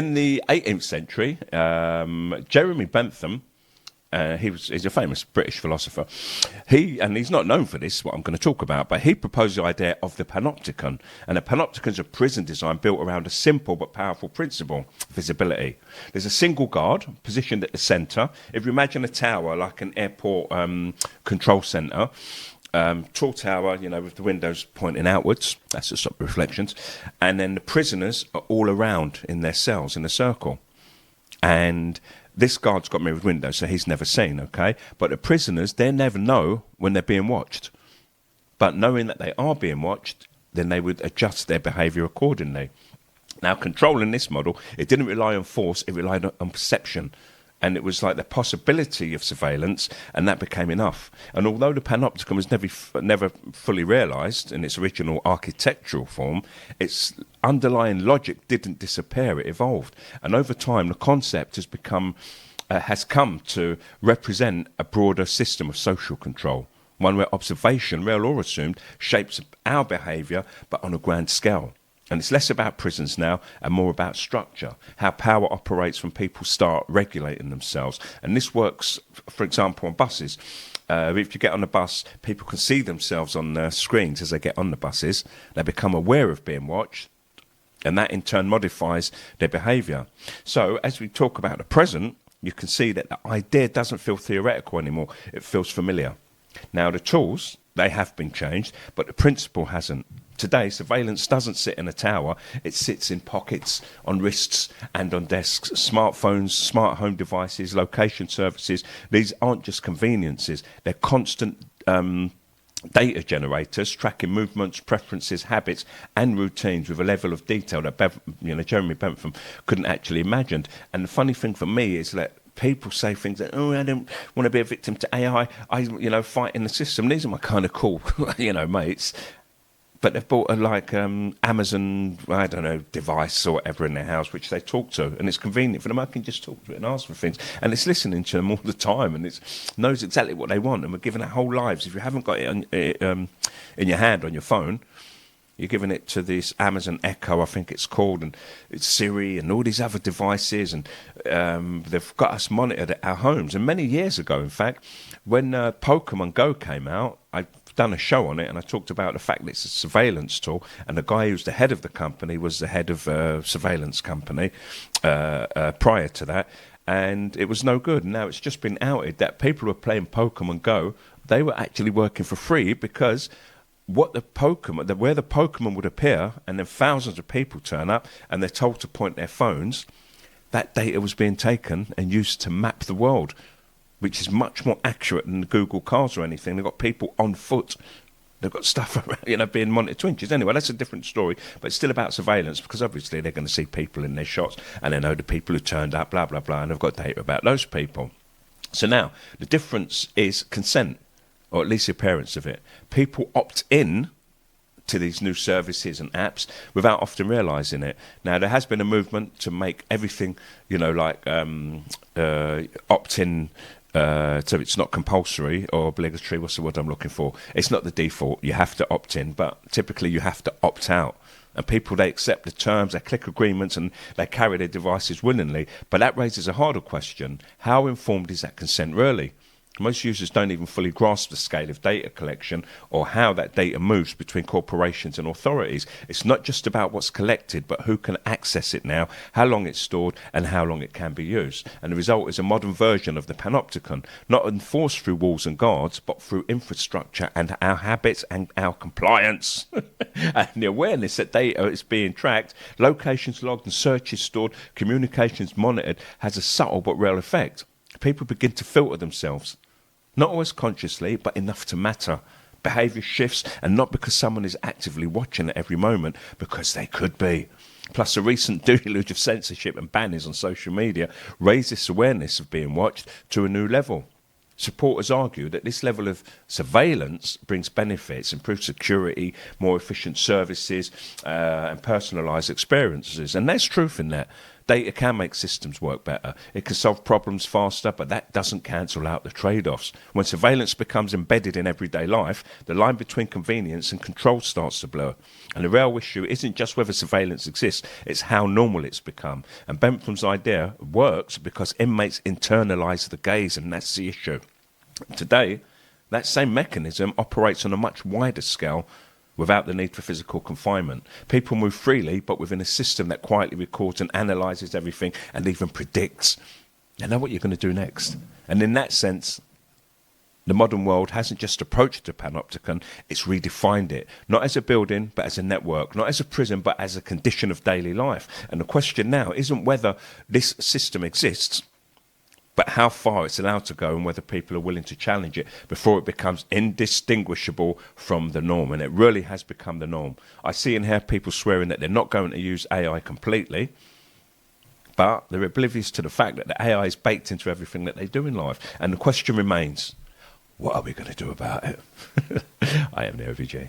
In the 18th century, Jeremy Bentham, he's a famous British philosopher. He's not known for this, what I'm going to talk about, but he proposed the idea of the Panopticon. And a Panopticon is a prison design built around a simple but powerful principle: visibility. There's a single guard positioned at the centre. If you imagine a tower like an airport control centre, tall tower, with the windows pointing outwards, that's to stop reflections, and then the prisoners are all around in their cells in a circle. And this guard's got mirrored windows, so he's never seen, okay? But the prisoners, they never know when they're being watched. But knowing that they are being watched, then they would adjust their behaviour accordingly. Now, controlling this model, it didn't rely on force, it relied on perception. And it was like the possibility of surveillance, and that became enough. And although the Panopticon was never fully realised in its original architectural form, its underlying logic didn't disappear, it evolved. And over time, the concept has come to represent a broader system of social control, one where observation, real or assumed, shapes our behaviour, but on a grand scale. And it's less about prisons now and more about structure, how power operates when people start regulating themselves. And this works, for example, on buses. If you get on a bus, people can see themselves on the screens as they get on the buses. They become aware of being watched, and that in turn modifies their behaviour. So as we talk about the present, you can see that the idea doesn't feel theoretical anymore. It feels familiar. Now, the tools, they have been changed, but the principle hasn't. Today, surveillance doesn't sit in a tower. It sits in pockets, on wrists and on desks. Smartphones, smart home devices, location services. These aren't just conveniences. They're constant data generators, tracking movements, preferences, habits and routines with a level of detail that Jeremy Bentham couldn't actually imagine. And the funny thing for me is that people say things like, I don't want to be a victim to AI. I fight in the system. These are my kind of cool, mates. But they've bought a Amazon, device or whatever in their house, which they talk to, and it's convenient for them. I can just talk to it and ask for things, and it's listening to them all the time, and it knows exactly what they want. And we're giving our whole lives. If you haven't got it in your hand on your phone, you're giving it to this Amazon Echo, I think it's called, and it's Siri and all these other devices, and they've got us monitored at our homes. And many years ago, in fact, when Pokemon Go came out, I've done a show on it, and I talked about the fact that it's a surveillance tool, and the guy who's the head of the company was the head of a surveillance company prior to that, and it was no good. And now it's just been outed that people who are playing Pokemon Go, they were actually working for free, because where the Pokemon would appear, and then thousands of people turn up, and they're told to point their phones, that data was being taken and used to map the world, which is much more accurate than the Google cars or anything. They've got people on foot. They've got stuff around, being monitored to inches. Anyway, that's a different story, but it's still about surveillance, because obviously they're going to see people in their shots, and they know the people who turned up, blah, blah, blah, and they've got data about those people. So now, the difference is consent, or at least the appearance of it. People opt in to these new services and apps without often realising it. Now, there has been a movement to make everything, opt-in, so it's not compulsory or obligatory. What's the word I'm looking for? It's not the default. You have to opt in, but typically you have to opt out. And people, they accept the terms, they click agreements, and they carry their devices willingly. But that raises a harder question. How informed is that consent really? Most users don't even fully grasp the scale of data collection or how that data moves between corporations and authorities. It's not just about what's collected, but who can access it now, how long it's stored, and how long it can be used. And the result is a modern version of the Panopticon, not enforced through walls and guards, but through infrastructure and our habits and our compliance. And the awareness that data is being tracked, locations logged and searches stored, communications monitored, has a subtle but real effect. People begin to filter themselves. Not always consciously, but enough to matter. Behaviour shifts, and not because someone is actively watching at every moment, because they could be. Plus, the recent deluge of censorship and banners on social media raised this awareness of being watched to a new level. Supporters argue that this level of surveillance brings benefits, improved security, more efficient services, and personalised experiences. And there's truth in that. Data can make systems work better. It can solve problems faster, but that doesn't cancel out the trade-offs. When surveillance becomes embedded in everyday life, the line between convenience and control starts to blur. And the real issue isn't just whether surveillance exists, it's how normal it's become. And Bentham's idea works because inmates internalise the gaze, and that's the issue. Today, that same mechanism operates on a much wider scale without the need for physical confinement. People move freely, but within a system that quietly records and analyses everything and even predicts. You know what you're going to do next. And in that sense, the modern world hasn't just approached the Panopticon, it's redefined it. Not as a building, but as a network. Not as a prison, but as a condition of daily life. And the question now isn't whether this system exists, but how far it's allowed to go and whether people are willing to challenge it before it becomes indistinguishable from the norm. And it really has become the norm. I see and hear people swearing that they're not going to use AI completely, but they're oblivious to the fact that the AI is baked into everything that they do in life. And the question remains, what are we going to do about it? I am the OVG.